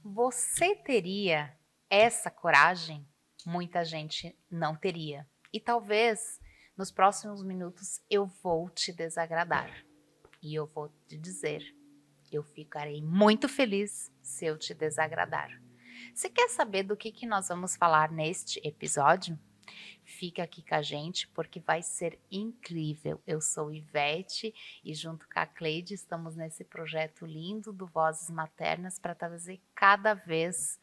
Você teria essa coragem? Muita gente não teria. E talvez nos próximos minutos eu vou te desagradar. E eu vou te dizer, eu ficarei muito feliz se eu te desagradar. Você quer saber do que nós vamos falar neste episódio? Fica aqui com a gente porque vai ser incrível. Eu sou Ivete e junto com a Cleide estamos nesse projeto lindo do Vozes Maternas para trazer cada vez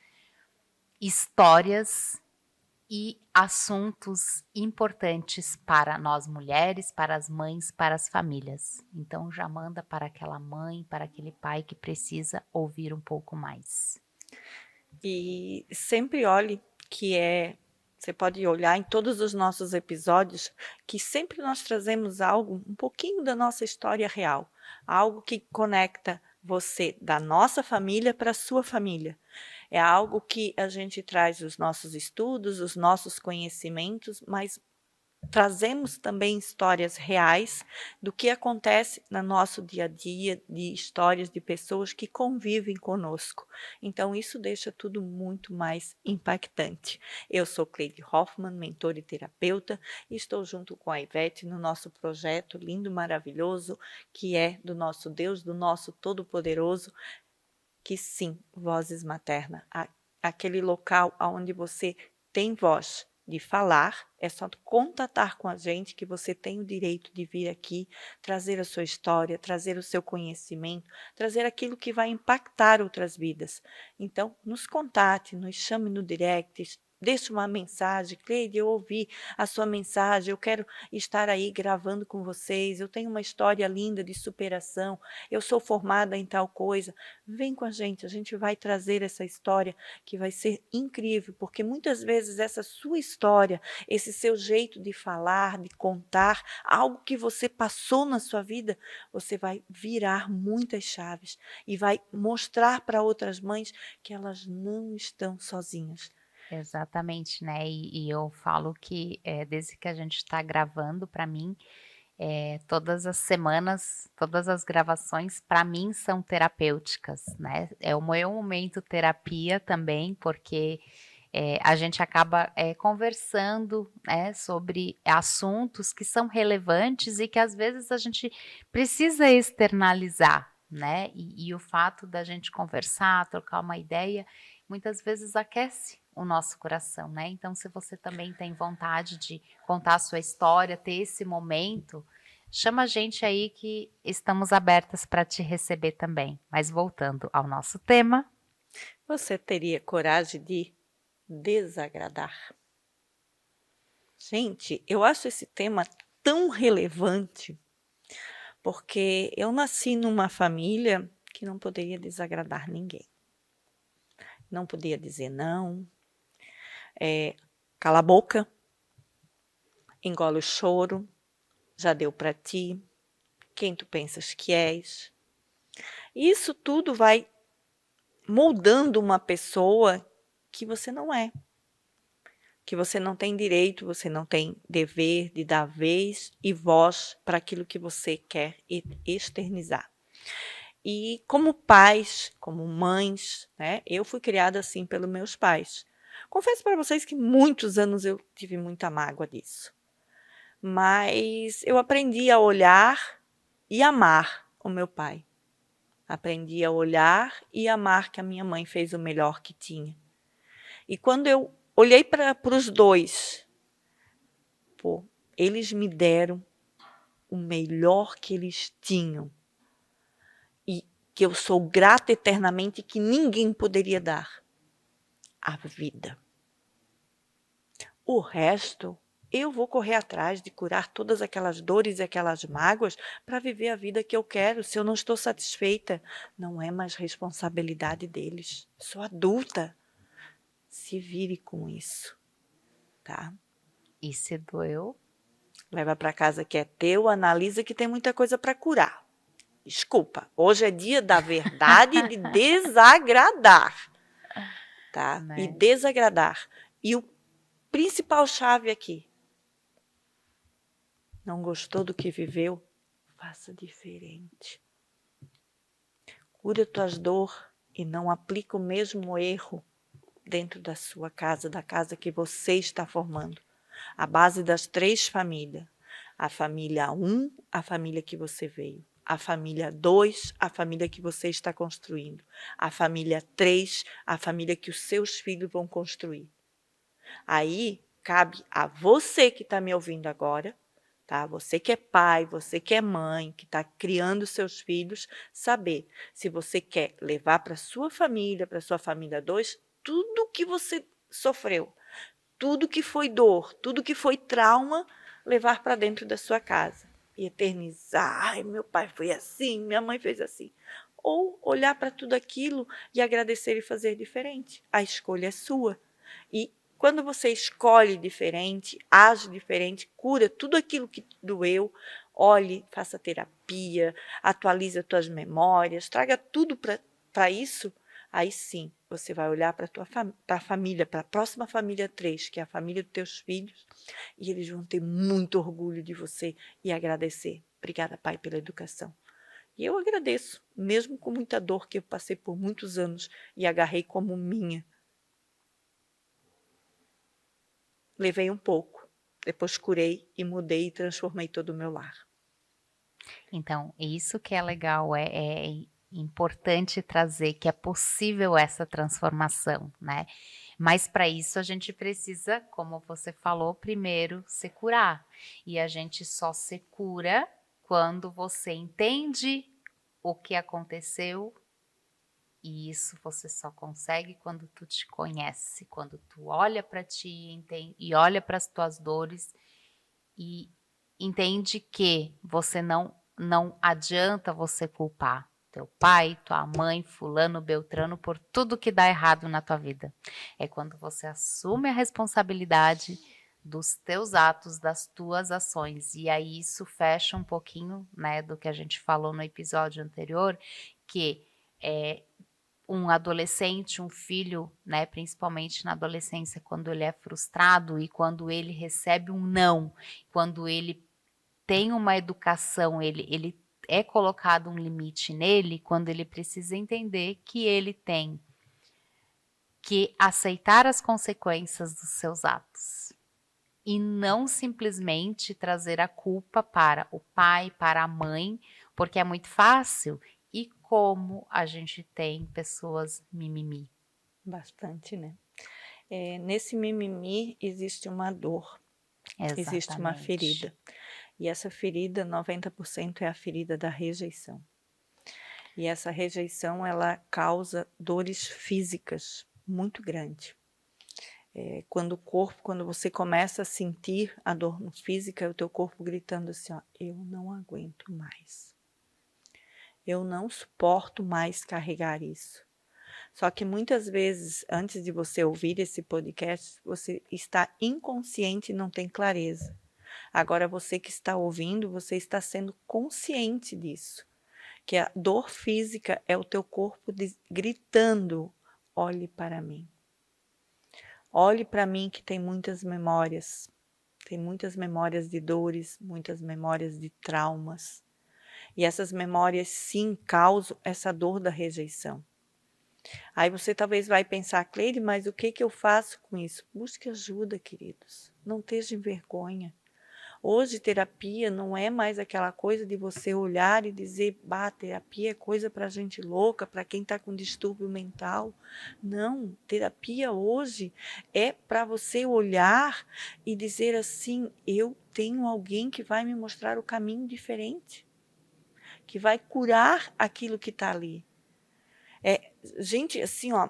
histórias e assuntos importantes para nós mulheres, para as mães, para as famílias. Então já manda para aquela mãe, para aquele pai que precisa ouvir um pouco mais. E sempre olhe você pode olhar em todos os nossos episódios que sempre nós trazemos algo, um pouquinho da nossa história real, algo que conecta você da nossa família para a sua família. É algo que a gente traz os nossos estudos, os nossos conhecimentos, mas trazemos também histórias reais do que acontece no nosso dia a dia, de histórias de pessoas que convivem conosco. Então, isso deixa tudo muito mais impactante. Eu sou Cleide Hoffmann, mentora e terapeuta, e estou junto com a Ivete no nosso projeto lindo, maravilhoso, que é do nosso Deus, do nosso Todo-Poderoso, que sim, Vozes Materna, aquele local onde você tem voz de falar, é só contatar com a gente que você tem o direito de vir aqui, trazer a sua história, trazer o seu conhecimento, trazer aquilo que vai impactar outras vidas. Então, nos contate, nos chame no direct, deixe uma mensagem. Cleide, eu ouvi a sua mensagem, eu quero estar aí gravando com vocês, eu tenho uma história linda de superação, eu sou formada em tal coisa. Vem com a gente vai trazer essa história que vai ser incrível, porque muitas vezes essa sua história, esse seu jeito de falar, de contar, algo que você passou na sua vida, você vai virar muitas chaves e vai mostrar para outras mães que elas não estão sozinhas. Exatamente, né? E eu falo que desde que a gente está gravando, para mim, todas as semanas, todas as gravações, para mim, são terapêuticas, né? É o meu momento terapia também, porque a gente acaba conversando, né, sobre assuntos que são relevantes e que às vezes a gente precisa externalizar, né? E o fato da gente conversar, trocar uma ideia, muitas vezes aquece o nosso coração, né? Então, se você também tem vontade de contar a sua história, ter esse momento, chama a gente aí que estamos abertas para te receber também. Mas voltando ao nosso tema. Você teria coragem de desagradar? Gente, eu acho esse tema tão relevante, porque eu nasci numa família que não poderia desagradar ninguém. Não podia dizer não, cala a boca, engole o choro, já deu para ti, quem tu pensas que és. Isso tudo vai moldando uma pessoa que você não é, que você não tem direito, você não tem dever de dar vez e voz para aquilo que você quer externizar. E como pais, como mães, né, eu fui criada assim pelos meus pais. Confesso para vocês que muitos anos eu tive muita mágoa disso. Mas eu aprendi a olhar e amar o meu pai. Aprendi a olhar e amar que a minha mãe fez o melhor que tinha. E quando eu olhei para os dois, eles me deram o melhor que eles tinham. E que eu sou grata eternamente, que ninguém poderia dar. A vida. O resto, eu vou correr atrás de curar todas aquelas dores e aquelas mágoas para viver a vida que eu quero. Se eu não estou satisfeita, não é mais responsabilidade deles. Sou adulta. Se vire com isso, tá? E se doeu? Leva para casa que é teu, analisa que tem muita coisa para curar. Desculpa, hoje é dia da verdade e de desagradar, tá? Né? E desagradar. E o principal chave aqui, Não gostou do que viveu? Faça diferente. Cura tuas dores e não aplica o mesmo erro dentro da sua casa, da casa que você está formando. A base das 3 famílias. A família 1, a família que você veio. A família 2, a família que você está construindo. A família 3, a família que os seus filhos vão construir. Aí, cabe a você que está me ouvindo agora, tá? Você que é pai, você que é mãe, que está criando seus filhos, saber se você quer levar para sua família 2, tudo que você sofreu, tudo que foi dor, tudo que foi trauma, levar para dentro da sua casa. E eternizar, ai, meu pai foi assim, minha mãe fez assim. Ou olhar para tudo aquilo e agradecer e fazer diferente. A escolha é sua. E quando você escolhe diferente, age diferente, cura tudo aquilo que doeu, olhe, faça terapia, atualize as tuas memórias, traga tudo para isso, aí sim, você vai olhar para a família, para a próxima família 3, que é a família dos teus filhos, e eles vão ter muito orgulho de você e agradecer. Obrigada, pai, pela educação. E eu agradeço, mesmo com muita dor que eu passei por muitos anos e agarrei como minha. Levei um pouco, depois curei e mudei e transformei todo o meu lar. Então, isso que é legal, é importante trazer que é possível essa transformação, né. Mas para isso a gente precisa, como você falou, primeiro se curar. E a gente só se cura quando você entende o que aconteceu, e isso você só consegue quando tu te conhece, quando tu olha para ti e olha para as tuas dores e entende que você não adianta você culpar teu pai, tua mãe, fulano, beltrano por tudo que dá errado na tua vida. É quando você assume a responsabilidade dos teus atos, das tuas ações. E aí isso fecha um pouquinho, né, do que a gente falou no episódio anterior, que é um adolescente, um filho, né, principalmente na adolescência, quando ele é frustrado e quando ele recebe um não, quando ele tem uma educação, ele é colocado um limite nele, quando ele precisa entender que ele tem que aceitar as consequências dos seus atos e não simplesmente trazer a culpa para o pai, para a mãe, porque é muito fácil. E como a gente tem pessoas mimimi. Bastante, né? Nesse mimimi existe uma dor, existe uma Exatamente. ferida. E essa ferida, 90% é a ferida da rejeição. E essa rejeição, ela causa dores físicas muito grandes. Quando você começa a sentir a dor física, é o teu corpo gritando assim, ó, eu não aguento mais. Eu não suporto mais carregar isso. Só que muitas vezes, antes de você ouvir esse podcast, você está inconsciente e não tem clareza. Agora, você que está ouvindo, você está sendo consciente disso. Que a dor física é o teu corpo gritando, olhe para mim. Olhe para mim que tem muitas memórias. Tem muitas memórias de dores, muitas memórias de traumas. E essas memórias sim causam essa dor da rejeição. Aí você talvez vai pensar, Cleide, mas o que eu faço com isso? Busque ajuda, queridos. Não tenham vergonha. Hoje, terapia não é mais aquela coisa de você olhar e dizer, bah, terapia é coisa para gente louca, para quem está com distúrbio mental. Não, terapia hoje é para você olhar e dizer assim, eu tenho alguém que vai me mostrar o caminho diferente, que vai curar aquilo que está ali. Gente, assim, ó,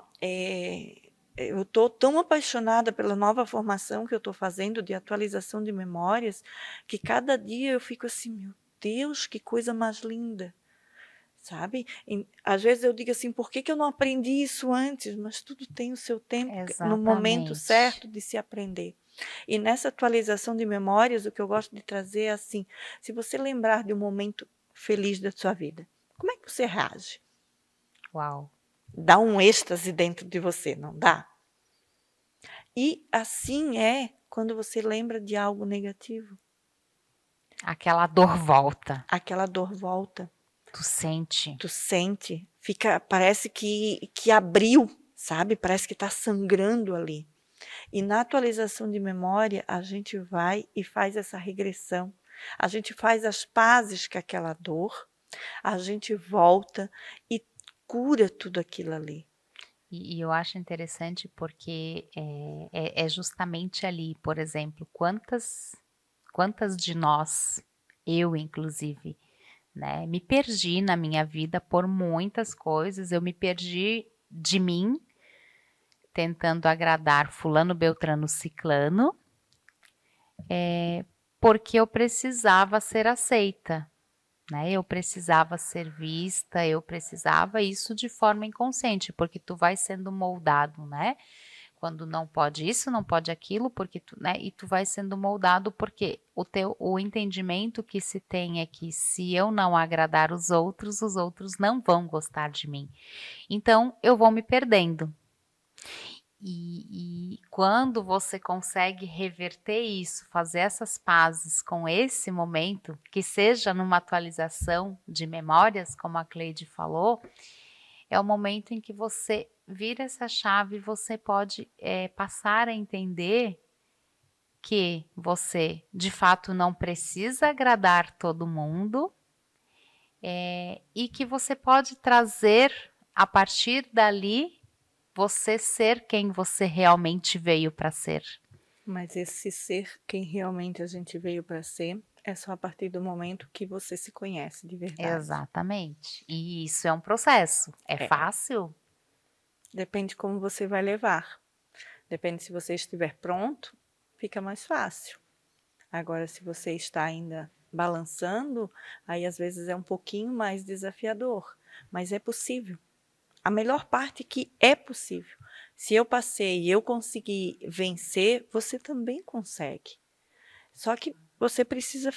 eu estou tão apaixonada pela nova formação que eu estou fazendo de atualização de memórias, que cada dia eu fico assim, meu Deus, que coisa mais linda, sabe? Às vezes eu digo assim, por que eu não aprendi isso antes? Mas tudo tem o seu tempo, no momento Exatamente. certo de se aprender. E nessa atualização de memórias, o que eu gosto de trazer é assim, se você lembrar de um momento feliz da sua vida, como é que você reage? Uau. Dá um êxtase dentro de você, não dá? E assim é quando você lembra de algo negativo. Aquela dor volta. Aquela dor volta. Tu sente. Tu sente, parece que abriu, sabe? Parece que está sangrando ali. E na atualização de memória, a gente vai e faz essa regressão. A gente faz as pazes com aquela dor, a gente volta e cura tudo aquilo ali. E eu acho interessante porque é justamente ali, por exemplo, quantas de nós, eu inclusive, né, me perdi na minha vida por muitas coisas, eu me perdi de mim, tentando agradar fulano, beltrano, ciclano, porque eu precisava ser aceita, né? Eu precisava ser vista, eu precisava isso de forma inconsciente, porque tu vai sendo moldado, né? Quando não pode isso, não pode aquilo, porque tu, né? E tu vai sendo moldado porque o entendimento que se tem é que se eu não agradar os outros não vão gostar de mim. Então eu vou me perdendo. E quando você consegue reverter isso, fazer essas pazes com esse momento, que seja numa atualização de memórias, como a Cleide falou, é o momento em que você vira essa chave e você pode passar a entender que você, de fato, não precisa agradar todo mundo e que você pode trazer, a partir dali, você ser quem você realmente veio para ser. Mas esse ser quem realmente a gente veio para ser é só a partir do momento que você se conhece de verdade. Exatamente. E isso é um processo. É fácil? Depende como você vai levar. Depende se você estiver pronto, fica mais fácil. Agora, se você está ainda balançando, aí às vezes é um pouquinho mais desafiador, mas é possível. A melhor parte é que é possível. Se eu passei e eu consegui vencer, você também consegue. Só que você precisa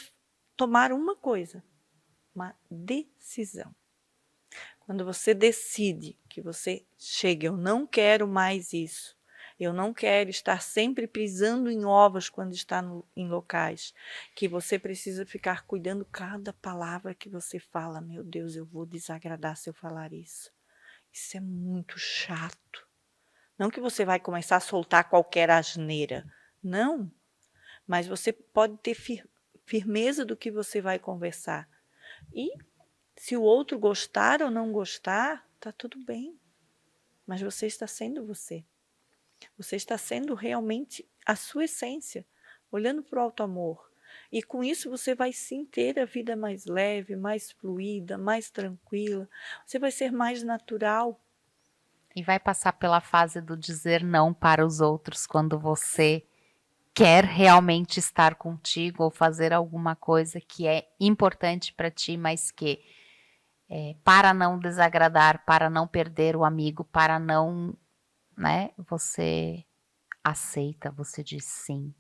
tomar uma coisa, uma decisão. Quando você decide que você chega, eu não quero mais isso. Eu não quero estar sempre pisando em ovos quando está em locais que você precisa ficar cuidando cada palavra que você fala. Meu Deus, eu vou desagradar se eu falar isso. Isso é muito chato. Não que você vai começar a soltar qualquer asneira. Não. Mas você pode ter firmeza do que você vai conversar. E se o outro gostar ou não gostar, está tudo bem. Mas você está sendo você. Você está sendo realmente a sua essência, olhando para o alto amor. E com isso você vai sim ter a vida mais leve, mais fluida, mais tranquila. Você vai ser mais natural. E vai passar pela fase do dizer não para os outros quando você quer realmente estar contigo ou fazer alguma coisa que é importante para ti, mas que para não desagradar, para não perder o amigo, para não, né? Você aceita, você diz sim.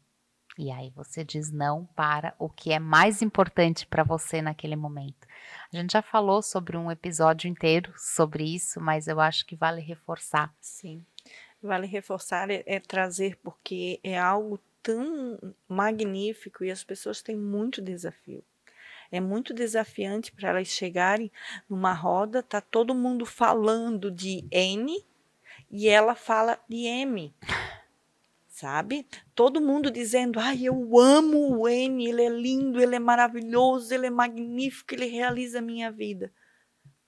E aí você diz não para o que é mais importante para você naquele momento. A gente já falou sobre um episódio inteiro sobre isso, mas eu acho que vale reforçar. Sim, vale reforçar, trazer, porque é algo tão magnífico e as pessoas têm muito desafio. É muito desafiante para elas chegarem numa roda, tá todo mundo falando de N e ela fala de M. Sabe? Todo mundo dizendo, ai, eu amo o N, ele é lindo, ele é maravilhoso, ele é magnífico, ele realiza a minha vida.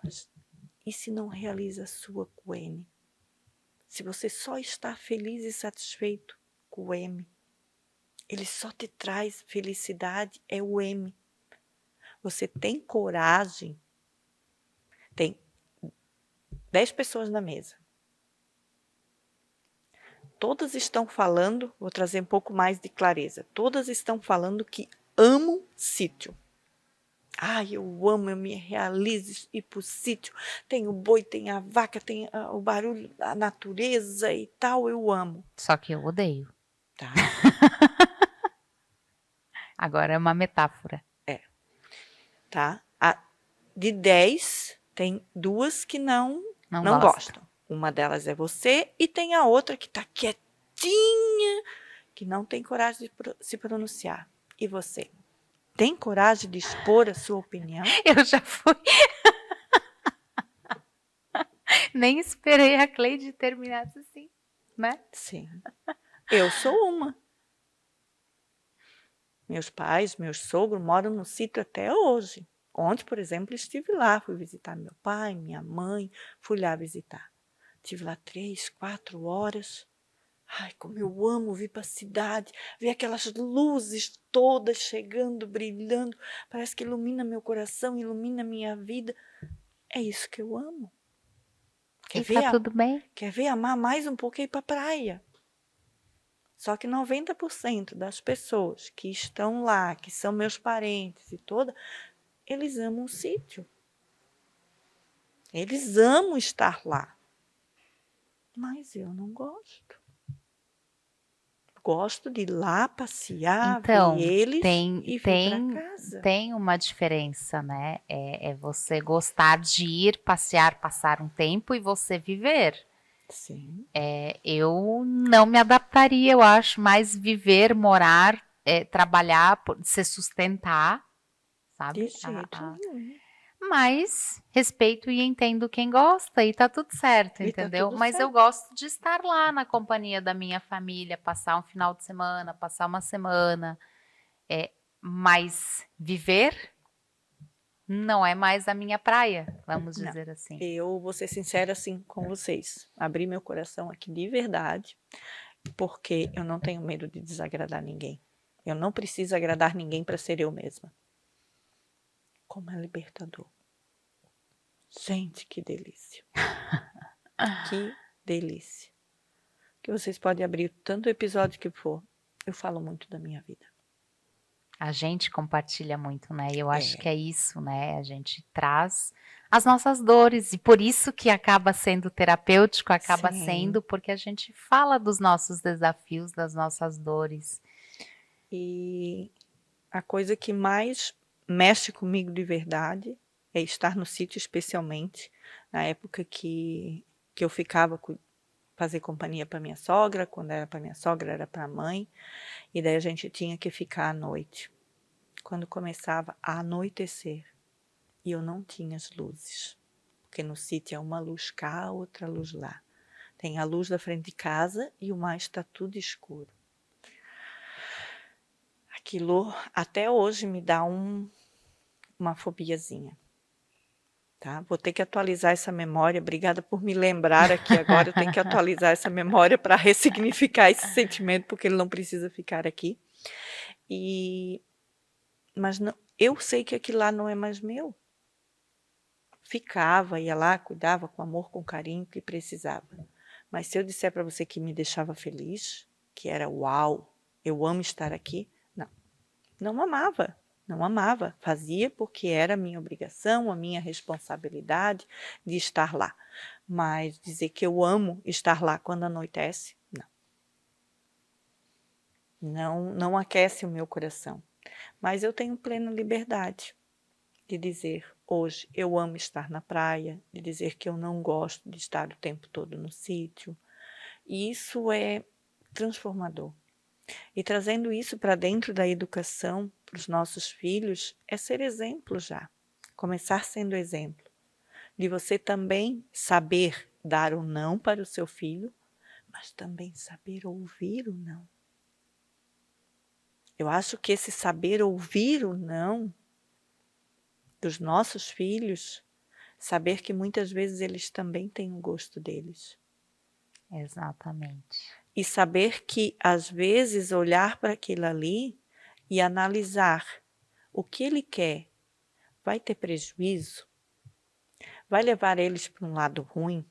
Mas e se não realiza a sua com o N? Se você só está feliz e satisfeito com o M, ele só te traz felicidade, é o M. Você tem coragem, tem 10 pessoas na mesa. Todas estão falando, vou trazer um pouco mais de clareza, todas estão falando que amam sítio. Ai, eu amo, eu me realizo ir para o sítio. Tem o boi, tem a vaca, tem o barulho da natureza e tal, eu amo. Só que eu odeio. Tá? Agora é uma metáfora. Tá? De 10, tem 2 que não Não gostam. Uma delas é você e tem a outra que está quietinha, que não tem coragem de se pronunciar. E você? Tem coragem de expor a sua opinião? Eu já fui. Nem esperei a Cleide terminar assim, né? Sim. Eu sou uma. Meus pais, meus sogros moram no sítio até hoje. Ontem, por exemplo, estive lá, fui visitar meu pai, minha mãe, fui lá visitar. Estive lá 3, 4 horas. Ai, como eu amo vir para a cidade, ver aquelas luzes todas chegando, brilhando. Parece que ilumina meu coração, ilumina minha vida. É isso que eu amo. E tá tudo bem. Quer ver amar mais um pouco e ir para a praia. Só que 90% das pessoas que estão lá, que são meus parentes e toda, eles amam o sítio. Eles amam estar lá. Mas eu não gosto. Gosto de ir lá passear, Então, ver eles e vir tem para casa. tem uma diferença, né? É você gostar de ir passear, passar um tempo e você viver. Sim. Eu não me adaptaria, eu acho, mais viver, morar, trabalhar, se sustentar, De sabe? jeito nenhum. Mas respeito e entendo quem gosta e tá tudo certo, E tá entendeu? tudo Mas eu certo. gosto de estar lá na companhia da minha família, passar um final de semana, passar uma semana, mas viver não é mais a minha praia, vamos Não. dizer assim. Eu vou ser sincera assim com vocês. Abri meu coração aqui de verdade, porque eu não tenho medo de desagradar ninguém. Eu não preciso agradar ninguém para ser eu mesma. Como é libertador. Gente, que delícia. Que delícia. Que vocês podem abrir tanto episódio que for. Eu falo muito da minha vida. A gente compartilha muito, né? E eu acho É. que é isso, né? A gente traz as nossas dores e por isso que acaba sendo terapêutico, acaba Sim. sendo porque a gente fala dos nossos desafios, das nossas dores. E a coisa que mais mexe comigo de verdade é estar no sítio, especialmente na época que eu ficava fazer companhia para minha sogra, quando era para minha sogra era para a mãe, e daí a gente tinha que ficar à noite. Quando começava a anoitecer e eu não tinha as luzes, porque no sítio é uma luz cá, outra luz lá. Tem a luz da frente de casa e o mais está tudo escuro. Aquilo até hoje me dá uma fobiazinha. Tá? Vou ter que atualizar essa memória. Obrigada por me lembrar aqui agora. Eu tenho que atualizar essa memória para ressignificar esse sentimento, porque ele não precisa ficar aqui. Mas não, eu sei que aquilo lá não é mais meu. Ficava, ia lá, cuidava com amor, com carinho que precisava. Mas se eu disser para você que me deixava feliz, que era uau, eu amo estar aqui, não. Não amava. Não amava, fazia porque era a minha obrigação, a minha responsabilidade de estar lá. Mas dizer que eu amo estar lá quando anoitece, não. Não aquece o meu coração. Mas eu tenho plena liberdade de dizer hoje eu amo estar na praia, de dizer que eu não gosto de estar o tempo todo no sítio. E isso é transformador. E trazendo isso para dentro da educação, para os nossos filhos, é ser exemplo já. Começar sendo exemplo. De você também saber dar o não para o seu filho, mas também saber ouvir o não. Eu acho que esse saber ouvir o não dos nossos filhos, saber que muitas vezes eles também têm o gosto deles. Exatamente. E saber que, às vezes, olhar para aquilo ali e analisar o que ele quer vai ter prejuízo, vai levar eles para um lado ruim,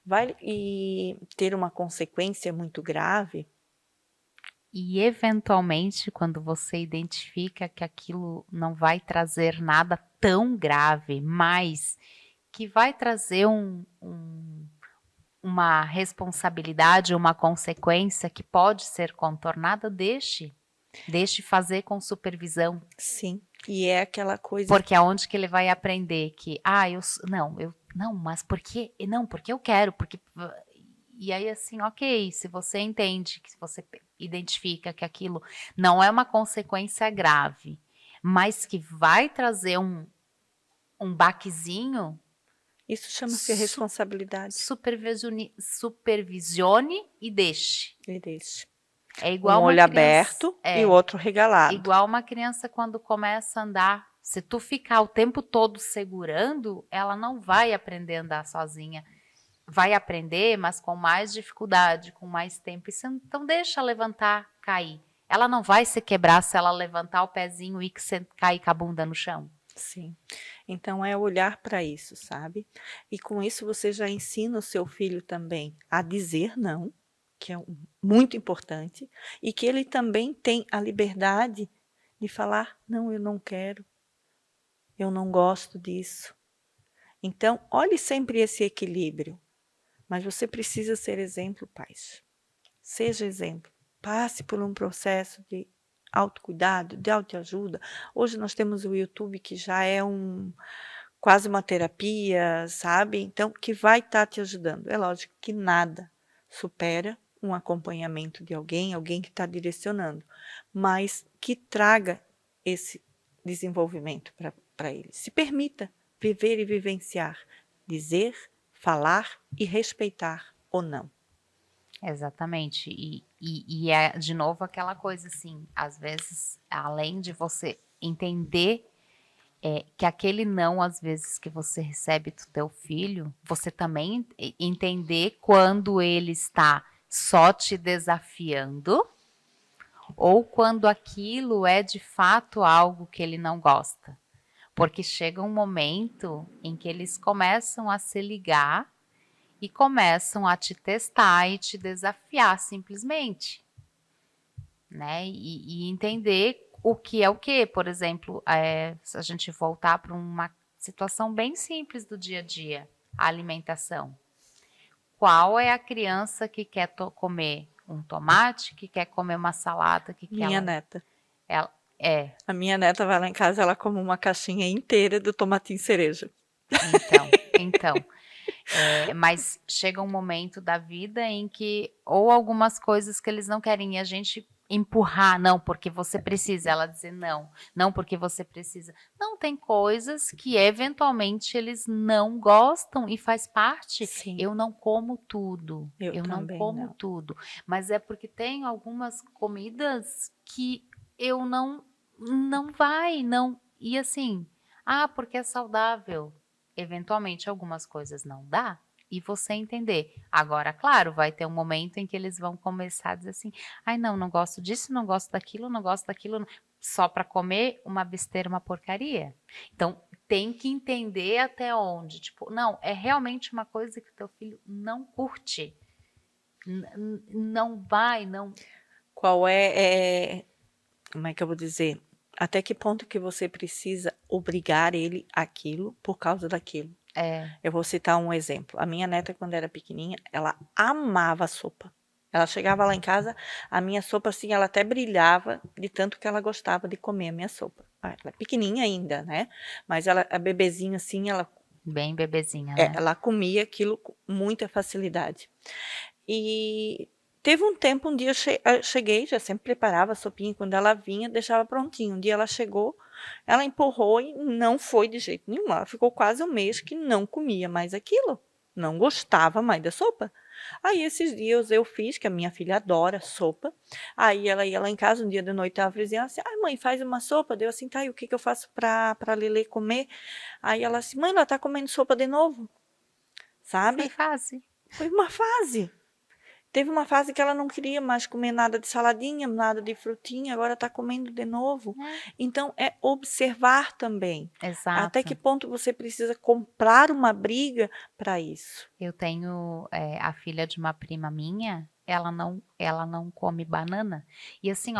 vai ter uma consequência muito grave. E eventualmente, quando você identifica que aquilo não vai trazer nada tão grave, mas que vai trazer uma responsabilidade, uma consequência que pode ser contornada, deixe fazer com supervisão. Sim, e é aquela coisa... Porque aonde que ele vai aprender que, mas por quê? Não, porque eu quero, porque... E aí, assim, ok, se você entende, que se você identifica que aquilo não é uma consequência grave, mas que vai trazer um baquezinho, Isso chama-se responsabilidade. supervisione e deixe. E deixe. É igual Um uma olho criança, aberto e o outro regalado. igual uma criança quando começa a andar. Se tu ficar o tempo todo segurando, ela não vai aprender a andar sozinha. Vai aprender, mas com mais dificuldade, com mais tempo. Então deixa levantar, cair. Ela não vai se quebrar se ela levantar o pezinho e cair com a bunda no chão. Sim. Então é olhar para isso, sabe? E com isso você já ensina o seu filho também a dizer não, que é muito importante, e que ele também tem a liberdade de falar: não, eu não quero, eu não gosto disso. Então, olhe sempre esse equilíbrio, mas você precisa ser exemplo, pais. Seja exemplo, passe por um processo de autocuidado, de autoajuda. Hoje nós temos o YouTube, que já é quase uma terapia, sabe? Então, que vai estar te ajudando. É lógico que nada supera um acompanhamento de alguém que está direcionando, mas que traga esse desenvolvimento para ele. Se permita viver e vivenciar, dizer, falar e respeitar ou não. Exatamente. E é, de novo, aquela coisa assim, às vezes, além de você entender que aquele não, às vezes, que você recebe do teu filho, você também entender quando ele está só te desafiando ou quando aquilo é de fato algo que ele não gosta. Porque chega um momento em que eles começam a se ligar e começam a te testar e te desafiar simplesmente, né? E entender o que é o que. Por exemplo, se a gente voltar para uma situação bem simples do dia a dia, a alimentação. Qual é a criança que quer comer um tomate, que quer comer uma salada, que quer Minha neta. ela A minha neta vai lá em casa, ela come uma caixinha inteira do tomatinho cereja. Então, mas chega um momento da vida em que ou algumas coisas que eles não querem e a gente empurrar, não, porque você precisa, ela dizer não, não porque você precisa. Não, tem coisas que eventualmente eles não gostam e faz parte. Sim. Eu não como tudo, eu não também como não. tudo, mas é porque tem algumas comidas que eu não vai, não. E assim, porque é saudável. Eventualmente algumas coisas não dá e você entender. Agora, claro, vai ter um momento em que eles vão começar a dizer assim: ai, não gosto disso, não gosto daquilo, não gosto daquilo, só para comer uma besteira, uma porcaria. Então, tem que entender até onde. Tipo, não, é realmente uma coisa que o teu filho não curte. Não vai, não. Qual como é que eu vou dizer? Até que ponto que você precisa obrigar ele àquilo por causa daquilo? Eu vou citar um exemplo. A minha neta, quando era pequenininha, ela amava sopa. Ela chegava lá em casa, a minha sopa, assim, ela até brilhava de tanto que ela gostava de comer a minha sopa. Ela é pequenininha ainda, né? Mas a bebezinha, assim, ela... Bem bebezinha, né? Ela comia aquilo com muita facilidade. E teve um tempo, um dia eu cheguei, já sempre preparava a sopinha, quando ela vinha, deixava prontinho. Um dia ela chegou, ela empurrou e não foi de jeito nenhum. Ela ficou quase um mês que não comia mais aquilo, não gostava mais da sopa. Aí esses dias eu fiz, que a minha filha adora sopa, aí ela ia lá em casa, um dia de noite ela dizia assim: ai mãe, faz uma sopa. Deu assim: tá, e o que eu faço para Lelê comer? Aí ela assim: mãe, ela tá comendo sopa de novo, sabe? Foi fase. Foi uma fase. Teve uma fase que ela não queria mais comer nada de saladinha, nada de frutinha, agora está comendo de novo. Então, é observar também. Exato. Até que ponto você precisa comprar uma briga para isso. Eu tenho a filha de uma prima minha, ela não come banana. E assim,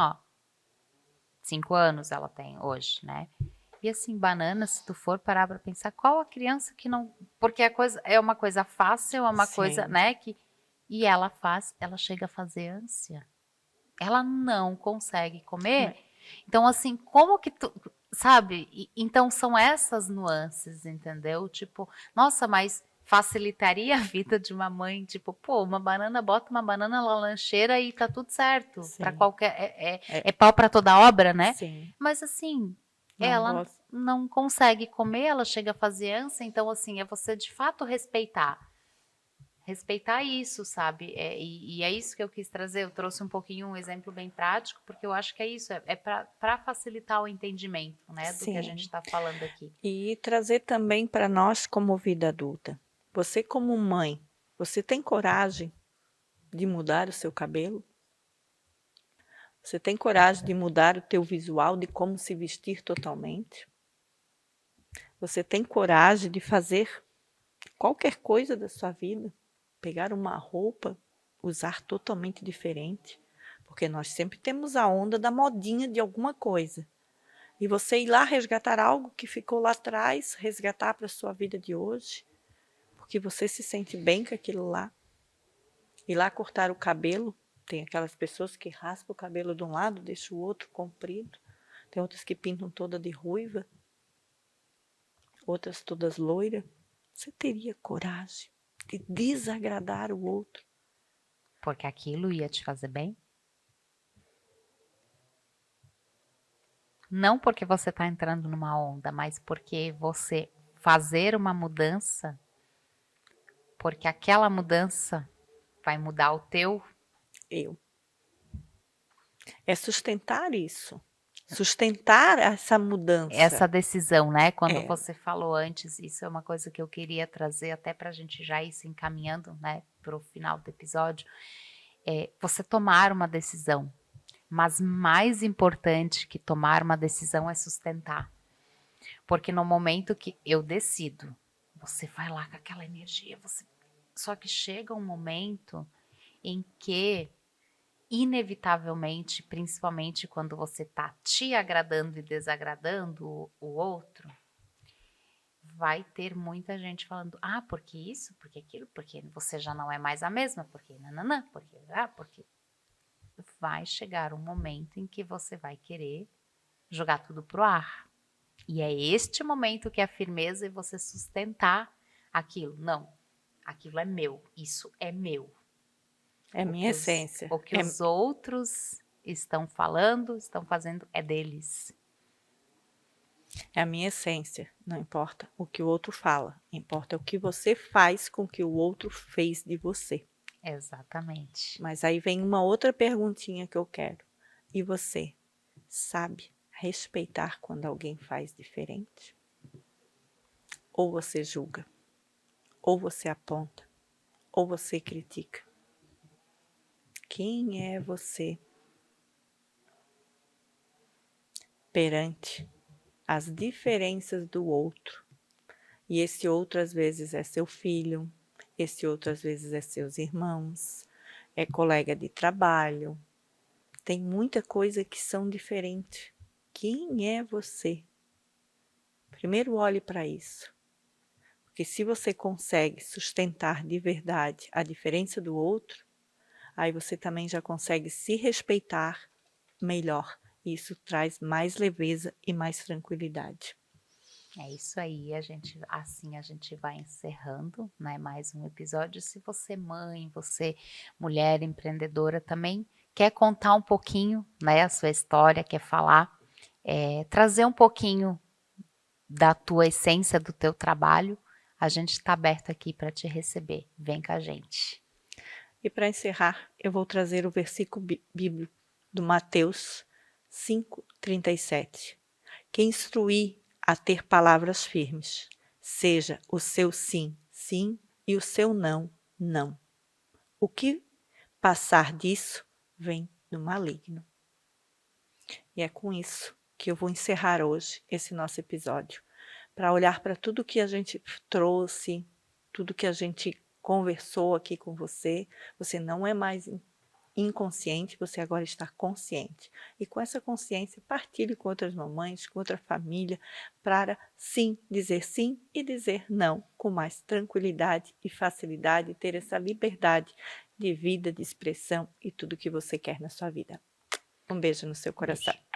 5 anos ela tem hoje, né? E assim, banana, se tu for parar para pensar, qual a criança que não... Porque é uma coisa fácil, é uma coisa, né, e ela chega a fazer ânsia. Ela não consegue comer. Então, assim, como que tu... Sabe? Então, são essas nuances, entendeu? Tipo, nossa, mas facilitaria a vida de uma mãe. Tipo, uma banana, bota uma banana na lancheira e tá tudo certo. Para qualquer... É pau para toda obra, né? Sim. Mas, assim, Não ela gosto. não consegue comer, ela chega a fazer ânsia, então assim, é você de fato respeitar. Respeitar isso, sabe? E é isso que eu quis trazer. Eu trouxe um pouquinho um exemplo bem prático, porque eu acho que é isso, é para facilitar o entendimento, né, do que a gente Sim. está falando aqui. E trazer também para nós como vida adulta. Você como mãe, você tem coragem de mudar o seu cabelo? Você tem coragem de mudar o teu visual, de como se vestir totalmente? Você tem coragem de fazer qualquer coisa da sua vida? Pegar uma roupa, usar totalmente diferente? Porque nós sempre temos a onda da modinha de alguma coisa. E você ir lá resgatar algo que ficou lá atrás, resgatar para a sua vida de hoje, porque você se sente bem com aquilo lá. Ir lá cortar o cabelo, tem aquelas pessoas que raspam o cabelo de um lado, deixam o outro comprido. Tem outras que pintam toda de ruiva, outras todas loiras. Você teria coragem de desagradar o outro? Porque aquilo ia te fazer bem? Não porque você está entrando numa onda, mas porque você fazer uma mudança, porque aquela mudança vai mudar o teu. Eu. É sustentar isso. Sustentar essa mudança. Essa decisão, né? Quando É. você falou antes, isso é uma coisa que eu queria trazer até para a gente já ir se encaminhando, né, para o final do episódio. É você tomar uma decisão, mas mais importante que tomar uma decisão é sustentar. Porque no momento que eu decido, você vai lá com aquela energia, só que chega um momento em que inevitavelmente, principalmente quando você tá te agradando e desagradando o outro, vai ter muita gente falando, ah, porque isso, porque aquilo, porque você já não é mais a mesma, porque nananã, porque vai chegar um momento em que você vai querer jogar tudo pro ar. E é este momento que é a firmeza e você sustentar aquilo. Não, aquilo é meu, isso é meu. É minha essência. O que os outros estão falando, estão fazendo, é deles. É a minha essência. Não importa o que o outro fala. Importa o que você faz com o que o outro fez de você. Exatamente. Mas aí vem uma outra perguntinha que eu quero. E você sabe respeitar quando alguém faz diferente? Ou você julga? Ou você aponta? Ou você critica? Quem é você perante as diferenças do outro? E esse outro às vezes é seu filho, esse outro às vezes é seus irmãos, é colega de trabalho. Tem muita coisa que são diferentes. Quem é você? Primeiro olhe para isso. Porque se você consegue sustentar de verdade a diferença do outro, aí você também já consegue se respeitar melhor. Isso traz mais leveza e mais tranquilidade. É isso aí, assim a gente vai encerrando, né, mais um episódio. Se você mãe, você mulher empreendedora também quer contar um pouquinho, né, a sua história, quer falar, trazer um pouquinho da tua essência, do teu trabalho, a gente está aberto aqui para te receber. Vem com a gente. E para encerrar, eu vou trazer o versículo bíblico do Mateus 5:37. Que instruir a ter palavras firmes, seja o seu sim, sim, e o seu não, não. O que passar disso vem do maligno. E é com isso que eu vou encerrar hoje esse nosso episódio, para olhar para tudo que a gente trouxe, tudo que a gente conversou aqui com você. Você não é mais inconsciente, você agora está consciente. E com essa consciência, partilhe com outras mamães, com outra família, para sim dizer sim e dizer não com mais tranquilidade e facilidade, ter essa liberdade de vida, de expressão e tudo que você quer na sua vida. Um beijo no seu coração. Beijo.